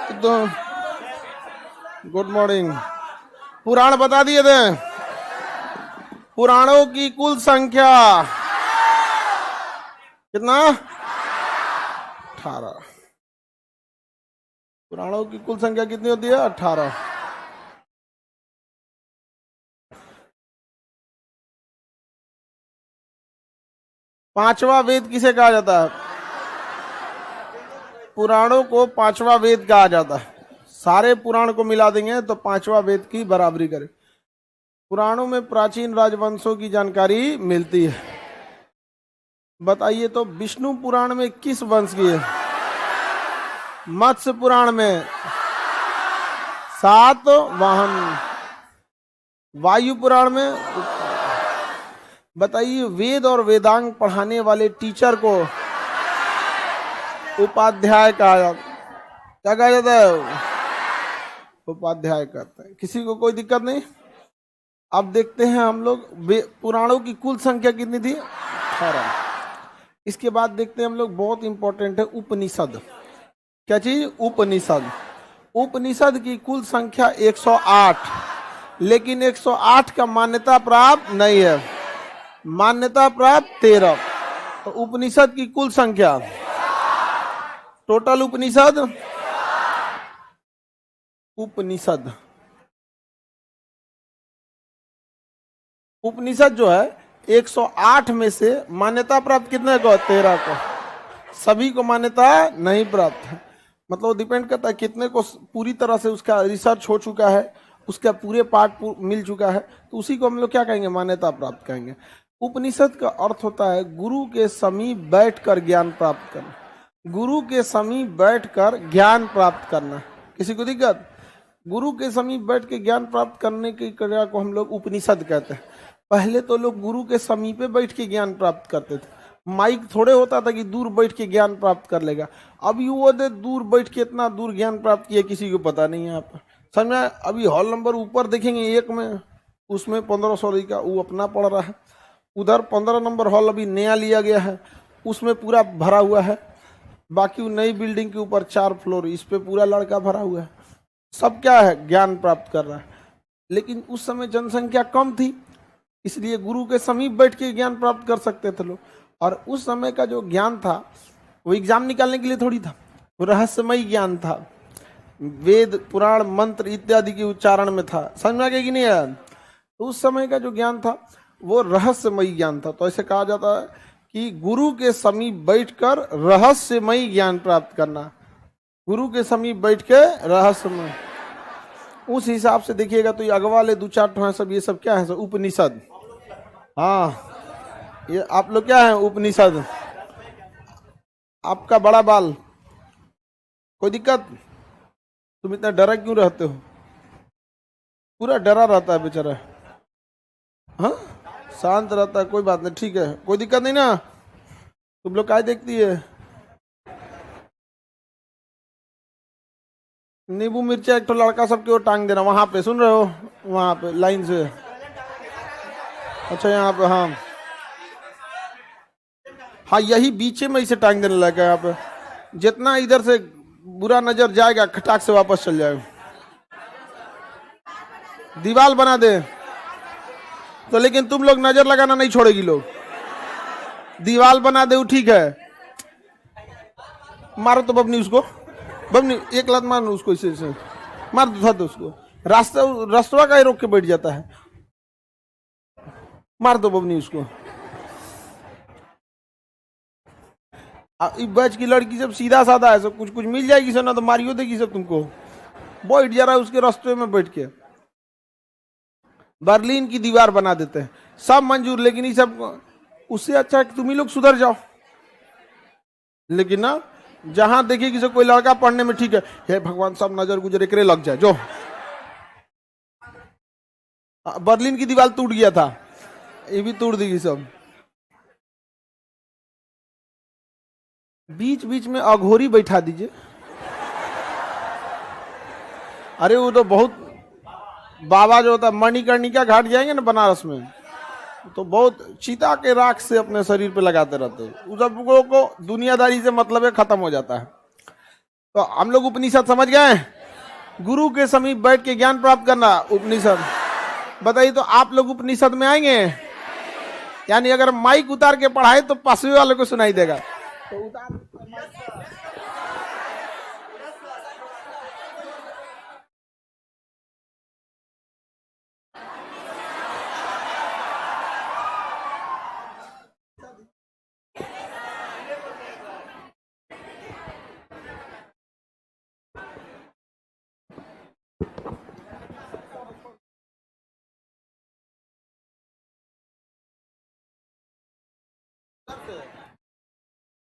तो good morning. पुराण बता दिए थे। पुराणों की कुल संख्या कितना? 18। पुराणों की कुल संख्या कितनी होती है? 18। पांचवा वेद किसे कहा जाता है? पुराणों को पांचवा वेद कहा जाता है। सारे पुराण को मिला देंगे तो पांचवा वेद की बराबरी करे। पुराणों में प्राचीन राजवंशों की जानकारी मिलती है। बताइए तो विष्णु पुराण में किस वंश की है? मत्स्य पुराण में 7 वाहन। वायु पुराण में बताइए वेद और वेदांग पढ़ाने वाले टीचर को उपाध्याय कहा जाता है। क्या कहा जाता है? उपाध्याय कहते हैं। किसी को कोई दिक्कत नहीं। अब देखते हैं हम लोग पुराणों की कुल संख्या कितनी थी? 18। इसके बाद देखते हैं हम लोग, बहुत इंपॉर्टेंट है, उपनिषद। क्या चीज? उपनिषद। उपनिषद की कुल संख्या 108, लेकिन 108 का मान्यता प्राप्त नहीं है, मान्यता प्राप्त 13। तो उपनिषद की कुल संख्या, टोटल उपनिषद, उपनिषद उपनिषद जो है 108 में से मान्यता प्राप्त कितने को? 13 को। सभी को मान्यता नहीं प्राप्त है। मतलब डिपेंड करता है कितने को पूरी तरह से उसका रिसर्च हो चुका है, उसका पूरे पार्ट मिल चुका है, तो उसी को हम लोग क्या कहेंगे? मान्यता प्राप्त कहेंगे। उपनिषद का अर्थ होता है गुरु के समीप बैठकर ज्ञान प्राप्त करना। गुरु के समीप बैठकर ज्ञान प्राप्त करना। किसी को दिक्कत? गुरु के समीप बैठ के ज्ञान प्राप्त करने की क्रिया को हम लोग उपनिषद कहते हैं। पहले तो लोग गुरु के समीप बैठ के ज्ञान प्राप्त करते थे। माइक थोड़े होता था कि दूर बैठ के ज्ञान प्राप्त कर लेगा। अभी वो दे दूर बैठ के इतना दूर ज्ञान प्राप्त किया किसी को पता नहीं है। आप समझ में? अभी हॉल नंबर ऊपर देखेंगे 1 में, उसमें 1500 का वो अपना पड़ रहा है। उधर 15 नंबर हॉल अभी नया लिया गया है, उसमें पूरा भरा हुआ है। बाकी वो नई बिल्डिंग के ऊपर 4 फ्लोर, इस पे पूरा लड़का भरा हुआ है। सब क्या है? ज्ञान प्राप्त कर रहा है। लेकिन उस समय जनसंख्या कम थी, इसलिए गुरु के समीप बैठ के ज्ञान प्राप्त कर सकते थे लोग। और उस समय का जो ज्ञान था वो एग्जाम निकालने के लिए थोड़ी था, वो रहस्यमय ज्ञान था। वेद पुराण मंत्र इत्यादि के उच्चारण में था। समझ में आ गया कि नहीं यार? तो उस समय का जो ज्ञान था वो रहस्यमय ज्ञान था। तो ऐसे कहा जाता है कि गुरु के समीप बैठकर रहस्यमय ज्ञान प्राप्त करना। गुरु के समीप बैठ के रहस्यमय, उस हिसाब से देखिएगा तो ये अगवा वाले 2-4 ठो है सब। ये सब क्या है? सब उपनिषद। हाँ, ये आप लोग क्या है? उपनिषद। आपका बड़ा बाल, कोई दिक्कत? तुम इतना डरा क्यों रहते हो? पूरा डरा रहता है बेचारा। हाँ, शांत रहता है, कोई बात नहीं, ठीक है, कोई दिक्कत नहीं ना। तुम लोग क्या देखती है? नींबू मिर्चा एक तो लड़का सबके वो टांग देना वहां पे, सुन रहे हो? वहां पे लाइन से। अच्छा, यहाँ पे। हाँ हाँ, यही बीचे में इसे टांग देने लगा। यहाँ पे जितना इधर से बुरा नजर जाएगा खटाक से वापस चल जाएगा। दीवार बना दे तो, लेकिन तुम लोग नजर लगाना नहीं छोड़ेगी लोग। दीवार बना दे, ठीक है। मारो तो बबनी उसको, बबनी एक लात मार उसको, इसे मार दो उसको। रास्ता का ही रोक के बैठ जाता है। मार दो बबनी उसको। बैच की लड़की सब सीधा साधा है, सब कुछ कुछ मिल जाएगी सब, ना तो मारियो देगी सब तुमको। बैठ जा रहा है उसके रास्ते में बैठ के। बर्लिन की दीवार बना देते हैं, सब मंजूर, लेकिन ये सब उससे अच्छा है कि तुम ही लोग सुधर जाओ। लेकिन ना, जहां देखेगी सब कोई लड़का पढ़ने में ठीक है, हे भगवान सब नजर गुजरे करे लग जाए। जो बर्लिन की दीवार टूट गया था, ये भी तोड़ देगी सब। बीच बीच में अघोरी बैठा दीजिए। अरे वो तो बहुत बाबा जो होता है, मणिकर्णिका घाट जाएंगे ना बनारस में, तो बहुत चीता के राख से अपने शरीर पे लगाते रहते हैं। उस सब लोगों को दुनियादारी से मतलब है, खत्म हो जाता है। तो हम लोग उपनिषद समझ गए। गुरु के समीप बैठ के ज्ञान प्राप्त करना उपनिषद। बताइए तो आप लोग उपनिषद में आएंगे? यानी अगर माइक उतार के पढ़ाए तो पासवे वाले को सुनाई देगा। तो उतार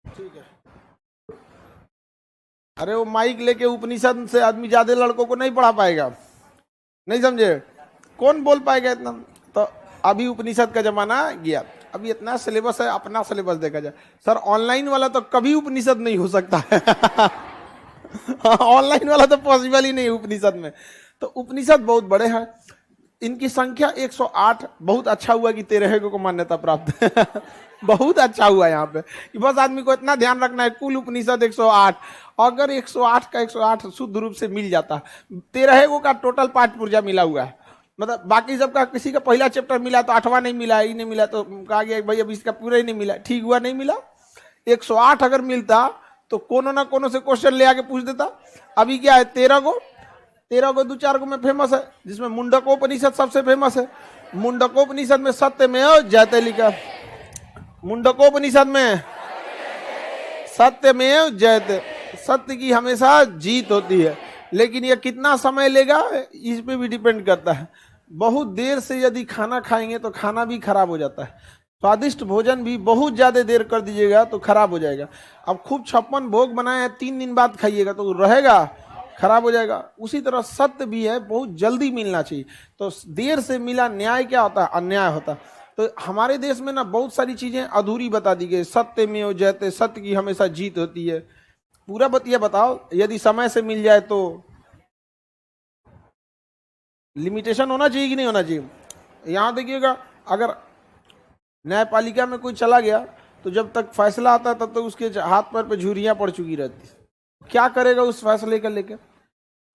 ठीक है। अरे वो माइक लेके उपनिषद से आदमी ज्यादा लड़कों को नहीं पढ़ा पाएगा, नहीं समझे? कौन बोल पाएगा इतना? तो अभी उपनिषद का जमाना गया। अभी इतना सिलेबस है, अपना सिलेबस देखा जाए। सर ऑनलाइन वाला तो कभी उपनिषद नहीं हो सकता है। ऑनलाइन वाला तो पॉसिबल ही नहीं उपनिषद में। तो उपनिषद बहुत बड़े हैं, इनकी संख्या 108। बहुत अच्छा हुआ कि 13 को मान्यता प्राप्त है। बहुत अच्छा हुआ यहाँ पे कि बस आदमी को इतना ध्यान रखना है, कुल उपनिषद 108। अगर 108 का 108 शुद्ध रूप से मिल जाता, 13 का टोटल पाठ पूर्जा मिला हुआ है। मतलब बाकी सबका किसी का पहला चैप्टर मिला तो 8वां नहीं मिला, ये नहीं मिला, तो कहा गया भाई अभी इसका पूरा ही नहीं मिला। ठीक हुआ, नहीं मिला। 108 अगर मिलता तो कोनो ना कोनो से क्वेश्चन ले आके पूछ देता। अभी क्या है, 13 को 2-4 को में फेमस है, जिसमें मुंडकोपनिषद सबसे फेमस है। मुंडकोपनिषद में सत्यमेव जयते लिखा। मुंडकोपनिषद में सत्यमेव जयते, सत्य की हमेशा जीत होती है। लेकिन ये कितना समय लेगा इस पे भी डिपेंड करता है। बहुत देर से यदि खाना खाएंगे तो खाना भी खराब हो जाता है। स्वादिष्ट भोजन भी बहुत ज्यादा देर कर दीजिएगा तो खराब हो जाएगा। अब खूब 56 भोग बनाए हैं, 3 दिन बाद खाइएगा तो रहेगा, खराब हो जाएगा। उसी तरह सत्य भी है, बहुत जल्दी मिलना चाहिए। तो देर से मिला न्याय क्या होता है? अन्याय होता है। तो हमारे देश में ना बहुत सारी चीजें अधूरी बता दी गई। सत्य में हो जयते, सत्य की हमेशा जीत होती है। पूरा बतिया बताओ, यदि समय से मिल जाए तो। लिमिटेशन होना चाहिए कि नहीं होना चाहिए? यहां देखिएगा, अगर न्यायपालिका में कोई चला गया तो जब तक फैसला आता है तब तक उसके हाथ पैर पे झुर्रियां पड़ चुकी रहती। क्या करेगा उस फैसले का लेकर?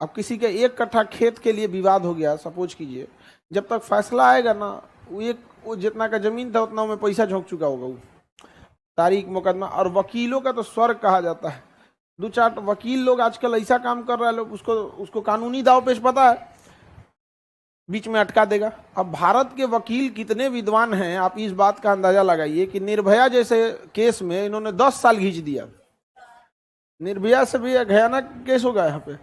अब किसी के 1 कट्ठा खेत के लिए विवाद हो गया, सपोज कीजिए, जब तक फैसला आएगा ना, वो जितना का जमीन था उतना में पैसा झोंक चुका होगा वो, तारीख मुकदमा। और वकीलों का तो स्वर्ग कहा जाता है। 2-4 वकील लोग आजकल ऐसा काम कर रहे हैं, लोग उसको कानूनी दाव पेश पता है, बीच में अटका देगा। अब भारत के वकील कितने विद्वान हैं, आप इस बात का अंदाजा लगाइए कि निर्भया जैसे केस में इन्होंने 10 साल खींच दिया। निर्भया से भी भयानक केस होगा यहाँ पे।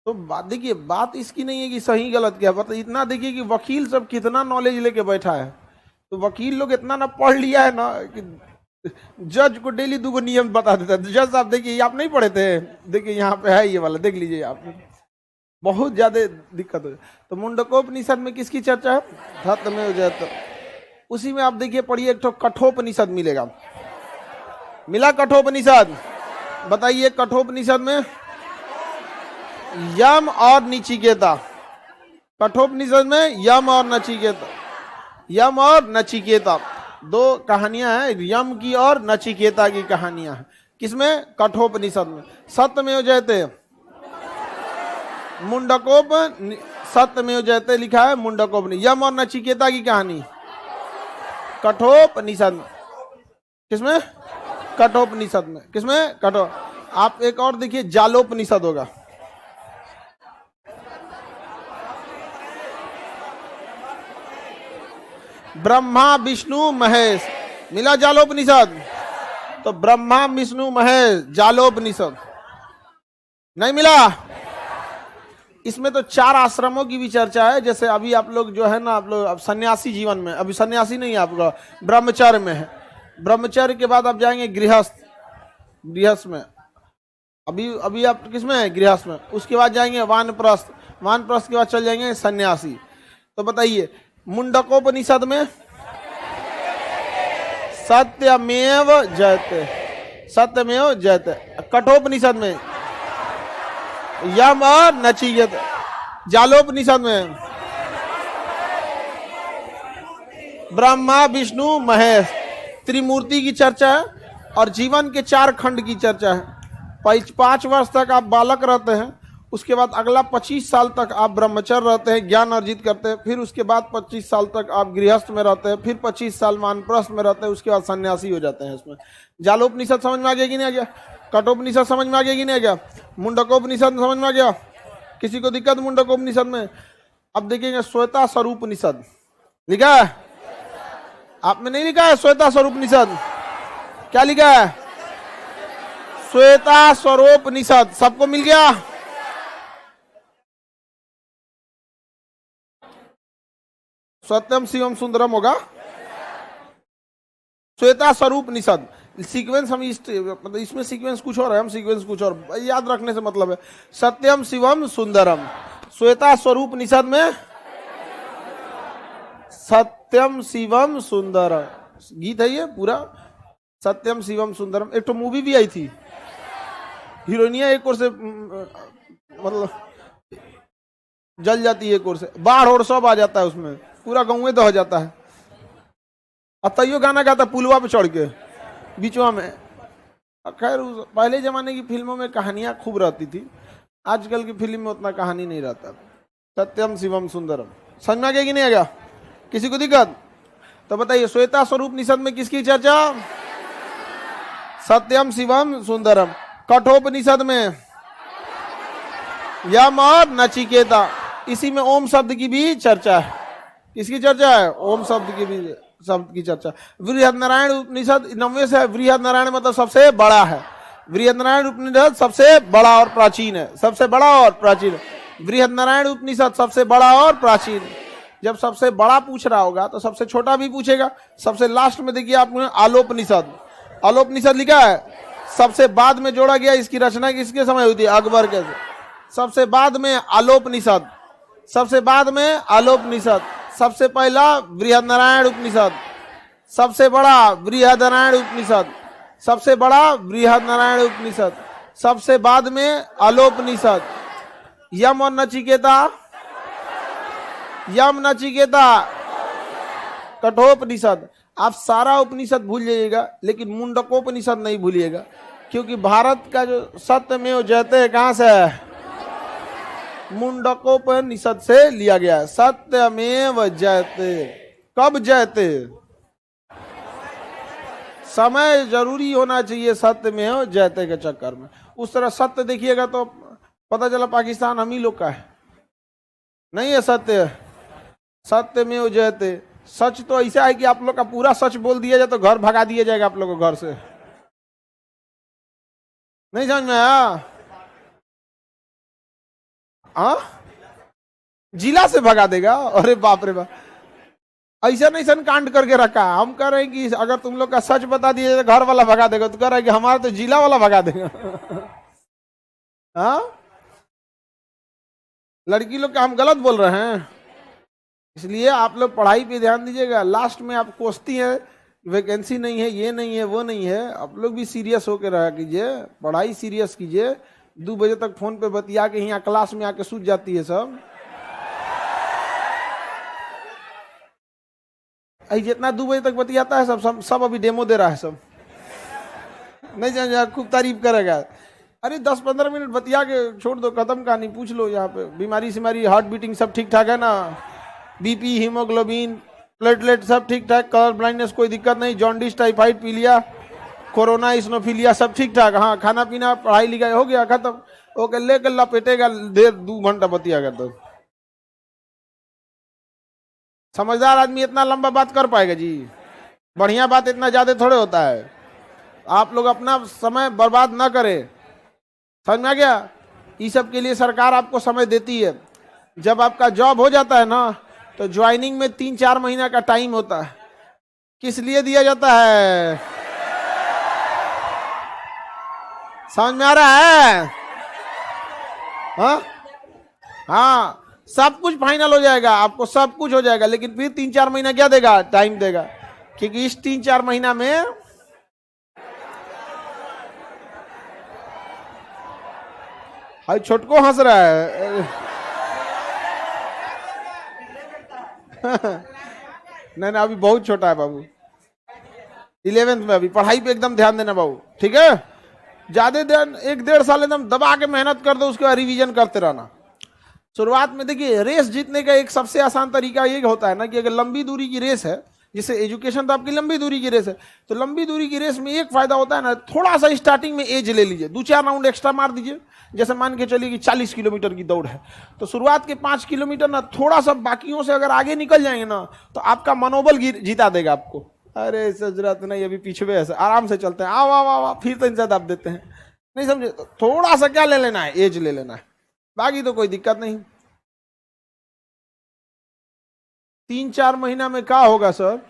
तो बात देखिए, बात इसकी नहीं है कि सही गलत क्या, बट इतना देखिए कि वकील सब कितना नॉलेज लेके बैठा है। तो वकील लोग इतना ना पढ़ लिया है ना कि जज को डेली 2 नियम बता देता है। जज साहब देखिए, आप नहीं पढ़े थे, देखिए यहाँ पे है ये वाला, देख लीजिए आप। बहुत ज्यादा दिक्कत हो जाए। तो मुंडकोपनिषद में किसकी चर्चा है? सत्य में हो जाए तो उसी में आप देखिए, पढ़िए, एक तो कठोपनिषद मिलेगा। मिला कठोपनिषद? बताइए, कठोपनिषद में यम और नचिकेता। कठोपनिषद में यम और नचिकेता, यम और नचिकेता 2 कहानियां हैं, यम की और नचिकेता की कहानियां हैं। किसमें? कठोपनिषद में। सत्यमेव जयते, मुंडकोप सत्यमेव जयते लिखा है मुंडकोप। यम और नचिकेता की कहानी कठोपनिषद में। किसमें? कठोपनिषद में। किसमें? कठो। आप एक और देखिए, जालोपनिषद होगा। ब्रह्मा विष्णु महेश। मिला जालोपनिषद? तो ब्रह्मा विष्णु महेश जालोपनिषद नहीं मिला? इसमें तो 4 आश्रमों की भी चर्चा है। जैसे अभी आप लोग जो है ना, आप लोग अब सन्यासी जीवन में, अभी सन्यासी नहीं, आपका ब्रह्मचर्य में है। ब्रह्मचर्य के बाद आप जाएंगे गृहस्थ, गृहस्थ में। अभी आप किसमें है? गृहस्थ में। उसके बाद जाएंगे वानप्रस्थ, वानप्रस्थ के बाद चल जाएंगे सन्यासी। तो बताइए, मुंडकोपनिषद में सत्यमेव जयते, सत्यमेव जयते। कठोपनिषद में यम और नचिकेता। जालोपनिषद में ब्रह्मा विष्णु महेश, त्रिमूर्ति की चर्चा है और जीवन के 4 खंड की चर्चा है। 5 वर्ष तक आप बालक रहते हैं, उसके बाद अगला 25 साल तक आप ब्रह्मचर्य रहते हैं, ज्ञान अर्जित करते हैं, फिर उसके बाद 25 साल तक आप गृहस्थ में रहते हैं, फिर 25 साल वानप्रस्थ में रहते हैं, उसके बाद सन्यासी हो जाते हैं। इसमें जालोपनिषद समझ में आ गया कि नहीं आ गया? कठोपनिषद समझ में आ गया कि नहीं आ गया? मुंडकोपनिषद समझ में आ गया? किसी को दिक्कत मुंडकोपनिषद में? अब देखेंगे श्वेता स्वरूपनिषद लिखा है, आपने नहीं लिखा है श्वेता स्वरूपनिषद? क्या लिखा है? श्वेता स्वरूपनिषद। सबको मिल गया? सत्यम शिवम सुंदरम होगा, श्वेता स्वरूपनिषद। सीक्वेंस हम मतलब इसमें सीक्वेंस कुछ और है, हम सीक्वेंस कुछ और, याद रखने से मतलब है। सत्यम शिवम सुंदरम, श्वेता स्वरूपनिषद में सत्यम शिवम सुंदरम गीत है ये पूरा, सत्यम शिवम सुंदरम। एक तो मूवी भी आई थी, हीरोइनिया एक ओर से मतलब जल जाती है, एक ओर से बाढ़ और सब आ जाता है, उसमें पूरा गाँव दह जाता है। अब तैयो गाना गाता पुलवा पे चढ़ के बीचवा में। खैर पहले जमाने की फिल्मों में कहानियां खूब रहती थी, आजकल की फिल्म में उतना कहानी नहीं रहता। सत्यम शिवम सुंदरम समझ में आ गया कि नहीं आ गया? किसी को दिक्कत? तो बताइए श्वेता स्वरूपनिषद में किसकी चर्चा? सत्यम शिवम सुंदरम। कठोपनिषद में यम और नचिकेता, इसी में ओम शब्द की भी चर्चा है। किसकी चर्चा है? ओम शब्द की भी शब्द की चर्चा। बृहदनारायण उपनिषद 90 से, बृहदनारायण मतलब सबसे बड़ा है, बृहदनारायण उपनिषद सबसे बड़ा और प्राचीन है, सबसे बड़ा और प्राचीन है। बृहदनारायण उपनिषद सबसे बड़ा और प्राचीन है। जब सबसे बड़ा पूछ रहा होगा तो सबसे छोटा भी पूछेगा। सबसे लास्ट में देखिए आपने आलोपनिषद, आलोपनिषद लिखा है, सबसे बाद में जोड़ा गया। इसकी रचना किसके समय हुई थी? अकबर के। सबसे बाद में आलोपनिषद, सबसे बाद में आलोपनिषद, सबसे पहला बृहदनारायण उपनिषद, सबसे बड़ा बृहदनारायण उपनिषद, सबसे बड़ा बृहदनारायण उपनिषद, सबसे बाद में आलोपनिषद। यम और नचिकेता, यम नचिकेता कठोपनिषद। आप सारा उपनिषद भूल जाइएगा, लेकिन मुंडकोपनिषद नहीं भूलिएगा, क्योंकि भारत का जो सत्यमेव जयते है कहां से है? मुंडकोपनिषद से लिया गया है। सत्यमेव जयते, कब जयते? समय जरूरी होना चाहिए सत्यमेव जयते के चक्कर में। उस तरह सत्य देखिएगा तो पता चला पाकिस्तान हम ही लोग का है, नहीं है सत्य। सत्यमेव जयते, सच तो ऐसा है कि आप लोग का पूरा सच बोल दिया जाए तो घर भगा दिया जाएगा आप लोग को घर से। नहीं समझ में आया? हाँ, जिला से भगा देगा। अरे बाप रे बाप, ऐसा नहीं सन कांड करके रखा। हम कह रहे हैं कि अगर तुम लोग का सच बता दिए तो घर वाला भगा देगा, तो कह रहा है कि हमारा तो जिला वाला भगा देगा। हाँ, लड़की लोग का हम गलत बोल रहे हैं, इसलिए आप लोग पढ़ाई पे ध्यान दीजिएगा। लास्ट में आप कोसती हैं वैकेंसी नहीं है, ये नहीं है, वो नहीं है। आप लोग भी सीरियस होकर रहा कीजिए, पढ़ाई सीरियस कीजिए। 2 बजे तक फोन पे बतिया के यहाँ क्लास में आके सूझ जाती है सब। जितना 2 बजे तक बतियाता है सब अभी डेमो दे रहा है सब। नहीं जान, खूब तारीफ करेगा। अरे 10-15 मिनट बतिया के छोड़ दो, खत्म कहानी। पूछ लो यहाँ पे बीमारी से हमारी हार्ट बीटिंग सब ठीक ठाक है ना, बीपी, हीमोग्लोबिन, प्लेटलेट सब ठीक ठाक, कलर ब्लाइंडनेस कोई दिक्कत नहीं, जॉन्डिस, टाइफाइड, पीलिया, कोरोना, इस्नोफीलिया सब ठीक ठाक। हाँ, खाना पीना, पढ़ाई लिखाई हो गया, खत्म। ओके, लेकर लपेटेगा 1.5-2 घंटा बतिया कर दो। समझदार आदमी इतना लंबा बात कर पाएगा जी? बढ़िया बात इतना ज्यादा थोड़े होता है। आप लोग अपना समय बर्बाद ना करें, समझ में आ गया? इस सब के लिए सरकार आपको समय देती है। जब आपका जॉब हो जाता है ना, तो ज्वाइनिंग में 3-4 महीना का टाइम होता है। किस लिए दिया जाता है? समझ में आ रहा है? हाँ हाँ, सब कुछ फाइनल हो जाएगा, आपको सब कुछ हो जाएगा, लेकिन फिर 3-4 महीना क्या देगा? टाइम देगा। क्योंकि इस 3-4 महीना में हाय छोटको हंस रहा है। नहीं ना, अभी बहुत छोटा है बाबू, 11th में। अभी पढ़ाई पे एकदम ध्यान देना बाबू, ठीक है? ज्यादा देर 1-1.5 साल एकदम दबा के मेहनत कर दो, उसके बाद रिवीजन करते रहना। शुरुआत में देखिए, रेस जीतने का एक सबसे आसान तरीका ये होता है ना कि अगर लंबी दूरी की रेस है, जैसे एजुकेशन तो आपकी लंबी दूरी की रेस है, तो लंबी दूरी की रेस में एक फायदा होता है ना, थोड़ा सा स्टार्टिंग में एज ले लीजिए, 2-4 राउंड एक्स्ट्रा मार दीजिए। जैसे मान के चलिए कि 40 किलोमीटर की दौड़ है, तो शुरुआत के 5 किलोमीटर ना थोड़ा सा बाकियों से अगर आगे निकल जाएंगे ना, तो आपका मनोबल जीता देगा आपको। अरे जरूरत नहीं, अभी पीछे ऐसे आराम से चलते हैं, आओ आओ आओ, फिर तो इनसे दब देते हैं, नहीं समझे? तो थोड़ा सा क्या ले लेना है, एज ले लेना है, बाकी तो कोई दिक्कत नहीं। 3-4 महीना में क्या होगा सर?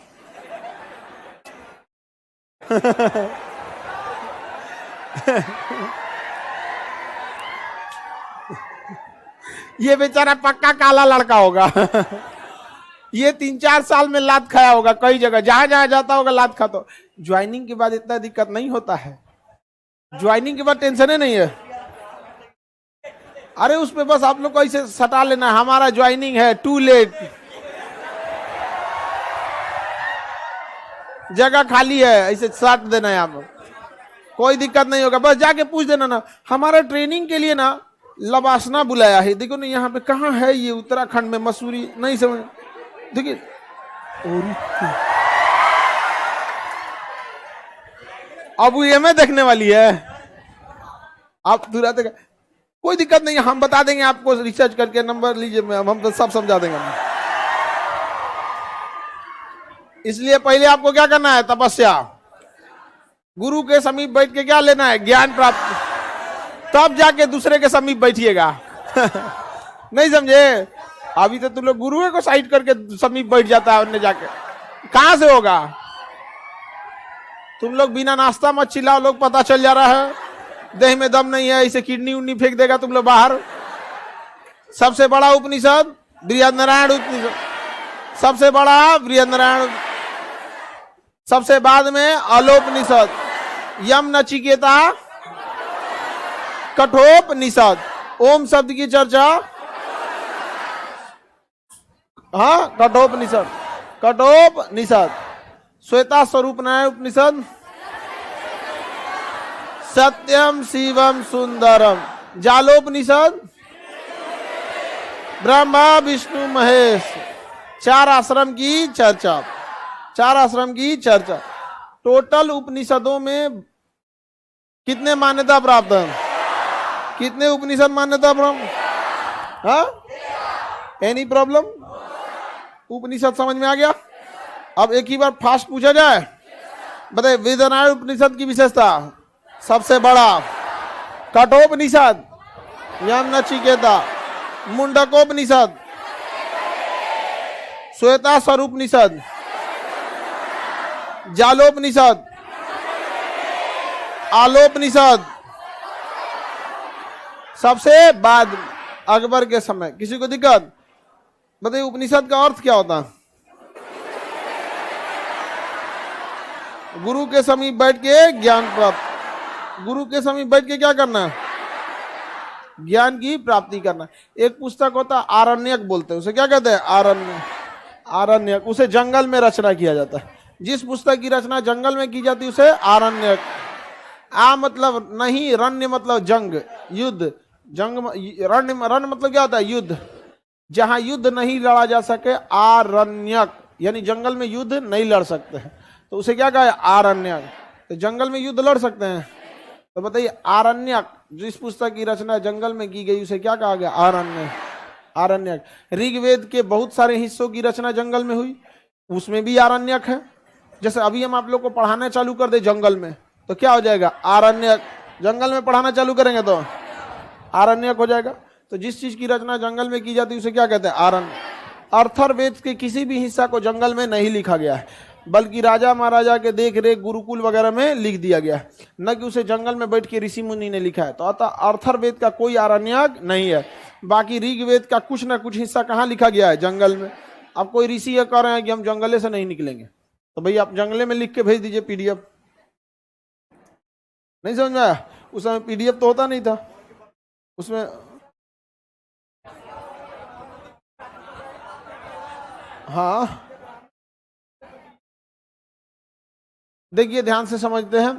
ये बेचारा पक्का काला लड़का होगा। ये 3-4 साल में लात खाया होगा कई जगह, जहां जहां जाता होगा लात खाता। ज्वाइनिंग के बाद इतना दिक्कत नहीं होता है, ज्वाइनिंग के बाद टेंशन ही नहीं है। अरे उस पे बस आप लोग को ऐसे सटा लेना, हमारा ज्वाइनिंग है, टू लेट, जगह खाली है, ऐसे साट देना है, आप कोई दिक्कत नहीं होगा। बस जाके पूछ देना ना, हमारा ट्रेनिंग के लिए ना लबासना बुलाया है, देखो ना यहाँ पे कहाँ है, ये उत्तराखंड में, मसूरी, नहीं समझ, देखिए अब ये मैं देखने वाली है, आप तुरंत, कोई दिक्कत नहीं, हम बता देंगे आपको, रिसर्च करके नंबर लीजिए, हम तो सब समझा देंगे। इसलिए पहले आपको क्या करना है, तपस्या, गुरु के समीप बैठ के क्या लेना है, ज्ञान प्राप्त, तब जाके दूसरे के समीप बैठिएगा। नहीं समझे? अभी तो तुम लोग गुरु को साइड करके समीप बैठ जाता है, उन्हें जाके कहां से होगा? तुम लोग बिना नाश्ता मत चिल्लाओ, लोग पता चल जा रहा है देह में दम नहीं है, इसे किडनी उडनी फेंक देगा तुम लोग बाहर। सबसे बड़ा उपनिषद बृहन्नारायण उपनिषद, सबसे बड़ा बृहन्नारायण, सबसे बाद में अलोपनिषद, यम नचिकेता, कठोपनिषद, ओम शब्द की चर्चा, हाँ कठोपनिषद, कठोपनिषद, श्वेता स्वरूप न्याय उपनिषद, सत्यम शिवम सुंदरम, जालोपनिषद, ब्रह्मा विष्णु महेश, 4 आश्रम की चर्चा, 4 आश्रम की चर्चा। टोटल उपनिषदों में कितने मान्यता प्राप्त है? कितने उपनिषद मान्यता प्राप्त? हाँ, एनी प्रॉब्लम? उपनिषद समझ में आ गया? अब एक ही बार फास्ट पूछा जाए, बताइए वेदनारायण उपनिषद की विशेषता, सबसे बड़ा, कठोपनिषद, यम नचिकेता, मुंडकोपनिषद, श्वेता स्वरूपनिषद, जालोपनिषद, आलोपनिषद, सबसे बाद अकबर के समय। किसी को दिक्कत? बताइए उपनिषद का अर्थ क्या होता है? गुरु के समीप बैठ के ज्ञान प्राप्त, गुरु के समीप बैठ के क्या करना है? ज्ञान की प्राप्ति करना। एक पुस्तक होता है आरण्यक बोलते हैं, उसे क्या कहते हैं? आरण्य, आरण्यक, उसे जंगल में रचना किया जाता है। जिस पुस्तक की रचना जंगल में की जाती है उसे आरण्यक। आ मतलब नहीं, रण्य मतलब जंग, युद्ध, जंग, रण मतलब क्या होता है? युद्ध, जहां युद्ध नहीं लड़ा जा सके, आरण्यक, यानी जंगल में युद्ध नहीं लड़ सकते हैं, तो उसे क्या कहा है? आरण्यक। तो जंगल में युद्ध लड़ सकते हैं, तो बताइए आरण्यक, जिस पुस्तक की रचना जंगल में की गई उसे क्या कहा गया? आरण्यक, आरण्यक। ऋग्वेद के बहुत सारे हिस्सों की रचना जंगल में हुई, उसमें भी आरण्यक है। जैसे अभी हम आप लोग को पढ़ाना चालू कर दे जंगल में, तो क्या हो जाएगा? आरण्यक। जंगल में पढ़ाना चालू करेंगे तो आरण्यक हो जाएगा। तो जिस चीज की रचना जंगल में की जाती है उसे क्या कहते हैं? आरण्य। अर्थरवेद के किसी भी हिस्सा को जंगल में नहीं लिखा गया है, बल्कि राजा महाराजा के देख रेख गुरुकुल वगैरह में लिख दिया गया है, न कि उसे जंगल में बैठ के ऋषि मुनि ने लिखा है। तो अतः अर्थरवेद का कोई आरण्यक नहीं है। बाकी ऋग्वेद का कुछ ना कुछ हिस्सा कहाँ लिखा गया है? जंगल में। अब कोई ऋषि ये कह रहे हैं कि हम जंगले से नहीं निकलेंगे, तो भाई आप जंगले में लिख के भेज दीजिए पीडीएफ। नहीं समझ में आया? उस समय पीडीएफ तो होता नहीं था उसमें। हाँ देखिए ध्यान से समझते हैं।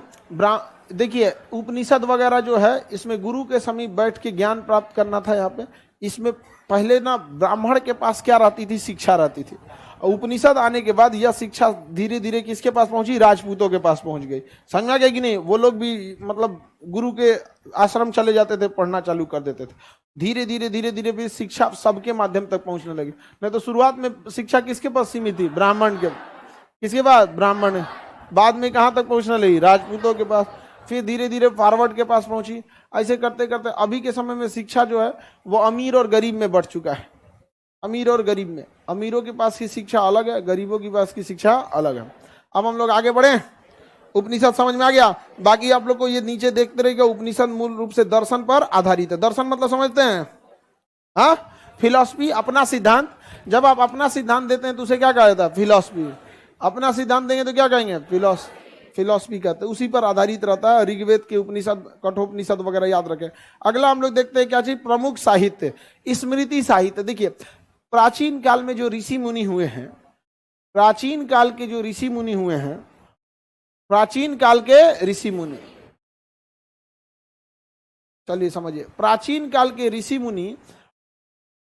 देखिए उपनिषद वगैरह जो है इसमें गुरु के समीप बैठ के ज्ञान प्राप्त करना था। यहाँ पे इसमें पहले ना ब्राह्मण के पास क्या रहती थी, शिक्षा रहती थी। और उपनिषद आने के बाद यह शिक्षा धीरे धीरे किसके पास पहुंची, राजपूतों के पास पहुंच गई। समझ में गया कि नहीं? वो लोग भी मतलब गुरु के आश्रम चले जाते थे, पढ़ना चालू कर देते थे। धीरे धीरे धीरे धीरे भी शिक्षा सबके माध्यम तक पहुंचने लगी। नहीं तो शुरुआत में शिक्षा किसके पास सीमित थी, ब्राह्मण के। किसके पास, ब्राह्मण। बाद में कहाँ तक पहुंचने लगी, राजपूतों के पास। फिर धीरे धीरे फॉरवर्ड के पास पहुंची। ऐसे करते करते अभी के समय में शिक्षा जो है वो अमीर और गरीब में बढ़ चुका है। अमीर और गरीब में, अमीरों के पास की शिक्षा अलग है, गरीबों के पास की शिक्षा अलग है। अब हम लोग आगे बढ़े। उपनिषद समझ में आ गया। बाकी आप लोग को ये नीचे देखते रहिएगा, उपनिषद मूल रूप से दर्शन पर आधारित है। दर्शन मतलब समझते हैं, हाँ, फिलॉसफी, अपना सिद्धांत। जब आप अपना सिद्धांत देते हैं तो उसे क्या कहा जाता है, फिलॉसफी। अपना सिद्धांत देंगे तो क्या कहेंगे, फिलॉसफी कहते हैं। उसी पर आधारित रहता है। ऋग्वेद के उपनिषद, कठोपनिषद वगैरह याद रखें। अगला हम लोग देखते हैं क्या चीज, प्रमुख साहित्य, स्मृति साहित्य। देखिए प्राचीन काल में जो ऋषि मुनि हुए हैं, प्राचीन काल के जो ऋषि मुनि हुए हैं, प्राचीन काल के ऋषि मुनि, चलिए समझिए, प्राचीन काल के ऋषि मुनि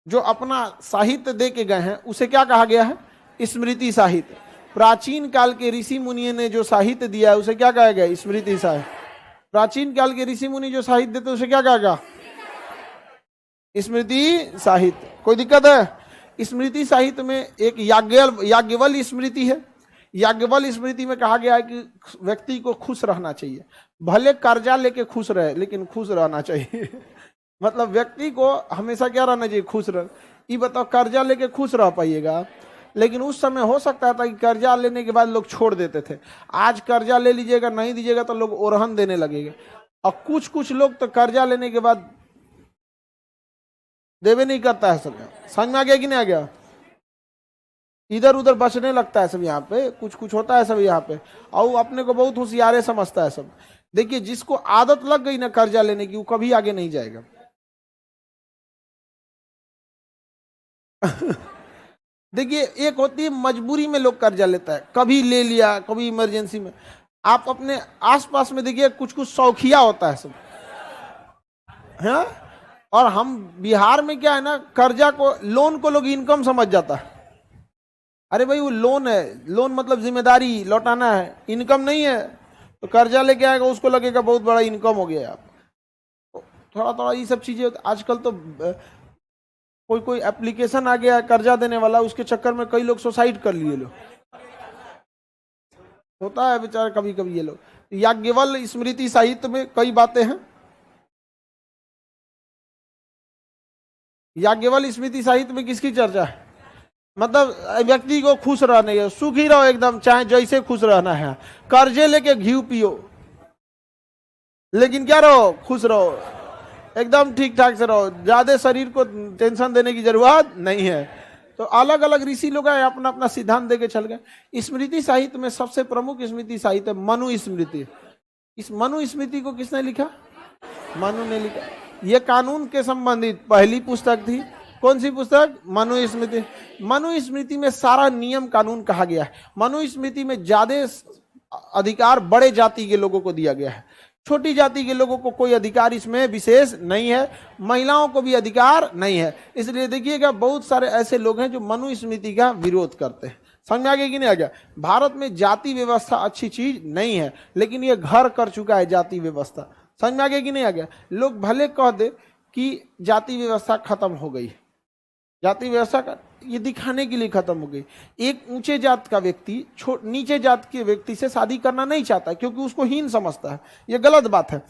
जो अपना साहित्य दे के गए हैं उसे क्या कहा गया है, स्मृति साहित्य। प्राचीन काल के ऋषि मुनि ने जो साहित्य दिया है उसे क्या कहा गया, स्मृति साहित्य। प्राचीन काल के ऋषि मुनि जो साहित्य देते उसे क्या कहा गया, स्मृति साहित्य। कोई दिक्कत है? स्मृति साहित्य में एक याज्ञवल्क्य स्मृति है। याज्ञवल्क्य स्मृति में कहा गया है कि व्यक्ति को खुश रहना चाहिए, भले कर्जा लेके खुश रहे लेकिन खुश रहना चाहिए। मतलब व्यक्ति को हमेशा क्या रहना चाहिए, खुश रह। ये बताओ, कर्जा लेके खुश रह पाइएगा? लेकिन उस समय हो सकता था कि कर्जा लेने के बाद लोग छोड़ देते थे। आज कर्जा ले लीजिएगा, नहीं दीजिएगा तो लोग ओरहन देने लगेंगे। और कुछ लोग तो कर्जा लेने के बाद देवे नहीं करता है। सब समझ में आ गया कि नहीं आ गया? इधर उधर बचने लगता है सब। यहाँ पे कुछ होता है सब यहाँ पे, और अपने को बहुत होशियारे समझता है सब। देखिए जिसको आदत लग गई ना कर्जा लेने की, वो कभी आगे नहीं जाएगा। देखिए एक होती है मजबूरी में लोग कर्जा लेता है, कभी ले लिया, कभी इमरजेंसी में। आप अपने आसपास में देखिए कुछ शौकिया होता है सब, है। और हम बिहार में क्या है ना, कर्जा को, लोन को लोग इनकम समझ जाता है। अरे भाई वो लोन है, लोन मतलब जिम्मेदारी लौटाना है, इनकम नहीं है। तो कर्जा लेके आएगा उसको लगेगा बहुत बड़ा इनकम हो गया। आप तो थोड़ा ये सब चीजें आजकल तो कोई एप्लीकेशन आ गया है कर्जा देने वाला, उसके चक्कर में कई लोग सुसाइड कर लिए। लोग होता है बेचारा कभी कभी ये लोग। याज्ञवल्क्य स्मृति साहित्य में कई बातें हैं। याज्ञवल्क्य स्मृति साहित्य में किसकी चर्चा है, मतलब व्यक्ति को खुश रहने है, सुखी रहो एकदम, चाहे जैसे खुश रहना है। कर्जे लेके घी पियो लेकिन क्या रहो, खुश रहो, एकदम ठीक ठाक से रहो, ज्यादा शरीर को टेंशन देने की जरूरत नहीं है। तो अलग अलग ऋषि लोग आए, अपना अपना सिद्धांत देके चल गए। स्मृति साहित्य में सबसे प्रमुख स्मृति साहित्य मनु स्मृति। इस मनु स्मृति को किसने लिखा, मनु ने लिखा। यह कानून के संबंधित पहली पुस्तक थी। कौन सी पुस्तक, मनु स्मृति। मनु स्मृति में सारा नियम कानून कहा गया है। मनु स्मृति में ज्यादा अधिकार बड़े जाति के लोगों को दिया गया है, छोटी जाति के लोगों को कोई अधिकार इसमें विशेष नहीं है, महिलाओं को भी अधिकार नहीं है। इसलिए देखिएगा बहुत सारे ऐसे लोग हैं जो मनु स्मृति का विरोध करते हैं। समझ में आ गया कि नहीं आ गया? भारत में जाति व्यवस्था अच्छी चीज नहीं है, लेकिन ये घर कर चुका है जाति व्यवस्था। समझ में आ गया कि नहीं आ गया? लोग भले कह दे कि जाति व्यवस्था खत्म हो गई, जाति व्यवस्था का ये दिखाने के लिए खत्म हो गई। एक ऊंचे जात का व्यक्ति नीचे जात के व्यक्ति से शादी करना नहीं चाहता क्योंकि उसको हीन समझता है। ये गलत बात है।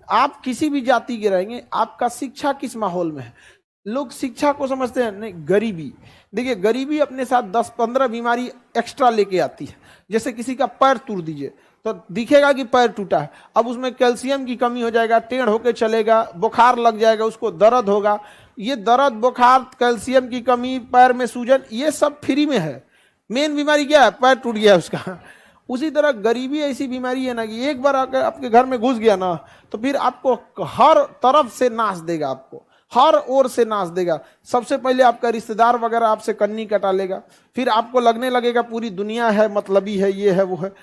आप किसी भी जाति के रहेंगे, आपका शिक्षा किस माहौल में है। लोग शिक्षा को समझते हैं नहीं, गरीबी। देखिए गरीबी अपने साथ 10-15 बीमारी एक्स्ट्रा लेके आती है। जैसे किसी का पैर तोड़ दीजिए तो दिखेगा कि पैर टूटा है, अब उसमें कैल्शियम की कमी हो जाएगा, टेढ़ होके चलेगा, बुखार लग जाएगा, उसको दर्द होगा। ये दर्द, बुखार, कैल्शियम की कमी, पैर में सूजन, ये सब फ्री में है। मेन बीमारी क्या है, पैर टूट गया उसका। उसी तरह गरीबी ऐसी बीमारी है ना कि एक बार अगर आपके घर में घुस गया ना तो फिर आपको हर तरफ से नाश देगा, आपको हर ओर से नाश देगा। सबसे पहले आपका रिश्तेदार वगैरह आपसे कन्नी कटा लेगा, फिर आपको लगने लगेगा पूरी दुनिया है मतलबी है, ये है वो है।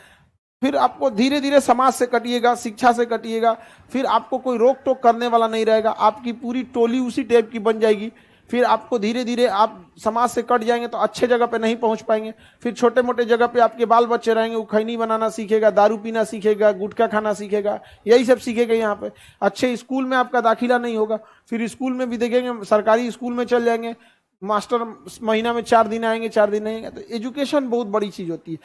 फिर आपको धीरे धीरे समाज से कटिएगा, शिक्षा से कटिएगा, फिर आपको कोई रोक टोक करने वाला नहीं रहेगा, आपकी पूरी टोली उसी टाइप की बन जाएगी। फिर आपको धीरे धीरे आप समाज से कट जाएंगे तो अच्छे जगह पे नहीं पहुंच पाएंगे। फिर छोटे मोटे जगह पे आपके बाल बच्चे रहेंगे, वो खैनी बनाना सीखेगा, दारू पीना सीखेगा, गुटखा खाना सीखेगा, यही सब सीखेगा यहाँ पे। अच्छे स्कूल में आपका दाखिला नहीं होगा, फिर स्कूल में भी देखेंगे सरकारी स्कूल में चल जाएंगे, मास्टर महीना में 4 दिन आएंगे 4 दिन आएंगे। तो एजुकेशन बहुत बड़ी चीज होती है।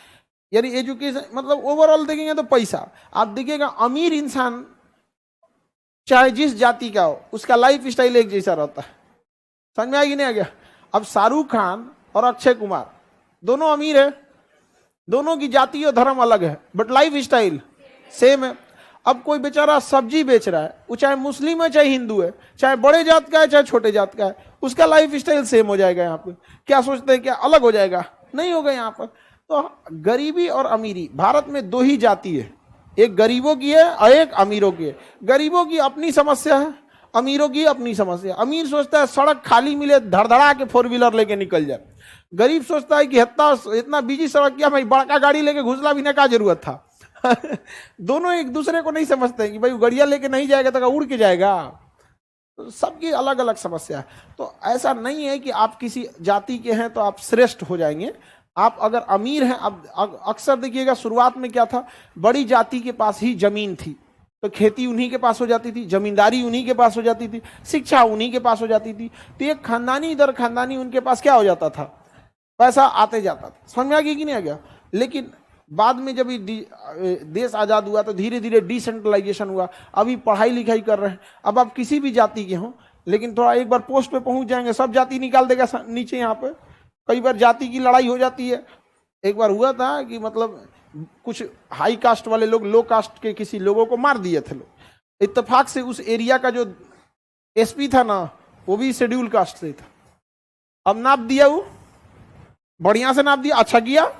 यानी एजुकेशन मतलब ओवरऑल देखेंगे तो पैसा, आप देखिएगा अमीर इंसान चाहे जिस जाति का हो उसका लाइफ स्टाइल एक जैसा रहता है। समझ में आएगी नहीं आ गया? अब शाहरुख खान और अक्षय कुमार दोनों अमीर है, दोनों की जाति और धर्म अलग है, बट लाइफ स्टाइल सेम है। अब कोई बेचारा सब्जी बेच रहा है, वो चाहे मुस्लिम है चाहे हिंदू है, चाहे बड़े जात का है चाहे छोटे जात का है, उसका लाइफ स्टाइल सेम हो जाएगा। यहाँ पे क्या सोचते हैं, क्या अलग हो जाएगा? नहीं होगा यहाँ पर। तो गरीबी और अमीरी, भारत में 2 ही जाति है, एक गरीबों की है और एक अमीरों की है। गरीबों की अपनी समस्या है, अमीरों की अपनी समस्या। अमीर सोचता है सड़क खाली मिले धड़धड़ा के 4 व्हीलर लेके निकल जाए, गरीब सोचता है कि इतना बिजी सड़क क्या भाई, बड़का गाड़ी लेके घुसला भी ना क्या जरूरत था। दोनों एक दूसरे को नहीं समझते हैं कि भाई गड़िया लेके नहीं जाएगा तो उड़ के जाएगा। तो सबकी अलग अलग समस्या है। तो ऐसा नहीं है कि आप किसी जाति के हैं तो आप श्रेष्ठ हो जाएंगे। आप अगर अमीर हैं, अब अक्सर देखिएगा शुरुआत में क्या था, बड़ी जाति के पास ही जमीन थी तो खेती उन्हीं के पास हो जाती थी, जमींदारी उन्हीं के पास हो जाती थी, शिक्षा उन्हीं के पास हो जाती थी। तो एक खानदानी दर खानदानी उनके पास क्या हो जाता था, पैसा आते जाता था। समझ में आ गया कि नहीं आ गया? लेकिन बाद में जब देश आज़ाद हुआ तो धीरे धीरे डिसेंट्रलाइजेशन हुआ। अभी पढ़ाई लिखाई कर रहे हैं, अब आप किसी भी जाति के हों, लेकिन थोड़ा एक बार पोस्ट पे पहुंच जाएंगे सब जाति निकाल देगा नीचे। यहाँ पे कई बार जाति की लड़ाई हो जाती है। एक बार हुआ था कि मतलब कुछ हाई कास्ट वाले लोग लो कास्ट के किसी लोगों को मार दिए थे लोग, इत्तेफाक से उस एरिया का जो एसपी था ना वो भी शेड्यूल कास्ट से था। अब नाप दिया, वो बढ़िया से नाप दिया, अच्छा किया।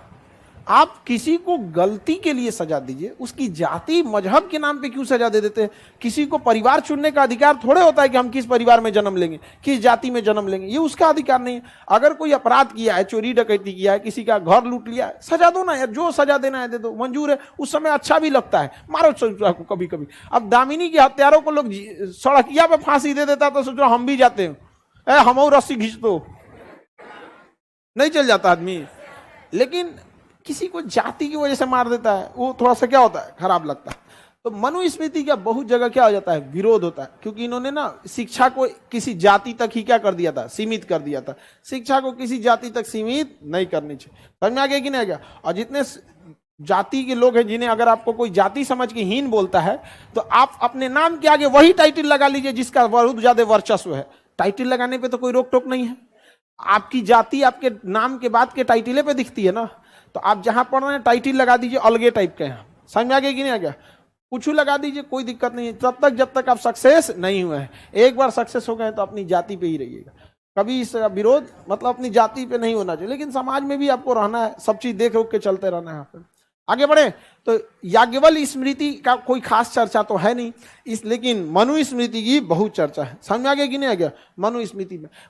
आप किसी को गलती के लिए सजा दीजिए, उसकी जाति मजहब के नाम पे क्यों सजा दे देते हैं? किसी को परिवार चुनने का अधिकार थोड़े होता है कि हम किस परिवार में जन्म लेंगे, किस जाति में जन्म लेंगे, ये उसका अधिकार नहीं है। अगर कोई अपराध किया है, चोरी डकैती किया है, किसी का घर लूट लिया है, सजा दो ना यार, जो सजा देना है दे दो, मंजूर है। उस समय अच्छा भी लगता है, मारो को कभी कभी। अब दामिनी के हत्यारों को लोग सड़किया पे फांसी दे देता तो सोचो हम भी जाते हैं, हम और रस्सी खींच दो, नहीं चल जाता आदमी। लेकिन किसी को जाति की वजह से मार देता है, वो थोड़ा सा क्या होता है, खराब लगता है। तो मनुस्मृति का बहुत जगह क्या हो जाता है, विरोध होता है, क्योंकि इन्होंने ना शिक्षा को किसी जाति तक ही क्या कर दिया था, सीमित कर दिया था। शिक्षा को किसी जाति तक सीमित नहीं करनी चाहिए। समझ में आ गया कि नहीं आ गया? और जितने जाति के लोग हैं जिन्हें अगर आपको कोई जाति समझ के हीन बोलता है तो आप अपने नाम के आगे वही टाइटल लगा लीजिए जिसका बहुत ज्यादा वर्चस्व है। टाइटल लगाने पर तो कोई रोक टोक नहीं है। आपकी जाति आपके नाम के बाद के टाइटले पे दिखती है ना, तो आप जहां पढ़ रहे हैं टाइटल लगा दीजिए अलगे टाइप के हैं। समझ में आ गया कि नहीं आ गया? कुछ लगा दीजिए, कोई दिक्कत नहीं है, जब तक आप सक्सेस नहीं हुए हैं। एक बार सक्सेस हो गए तो अपनी जाति पे ही रहिएगा, कभी इस विरोध मतलब अपनी जाति पे नहीं होना चाहिए। लेकिन समाज में भी आपको रहना है, सब चीज देख के चलते रहना है। यहाँ पे आगे बढ़े तो याज्ञवल्क्य स्मृति का कोई खास चर्चा तो है नहीं, लेकिन मनुस्मृति की बहुत चर्चा है। समझ में आ गया कि नहीं आ गया?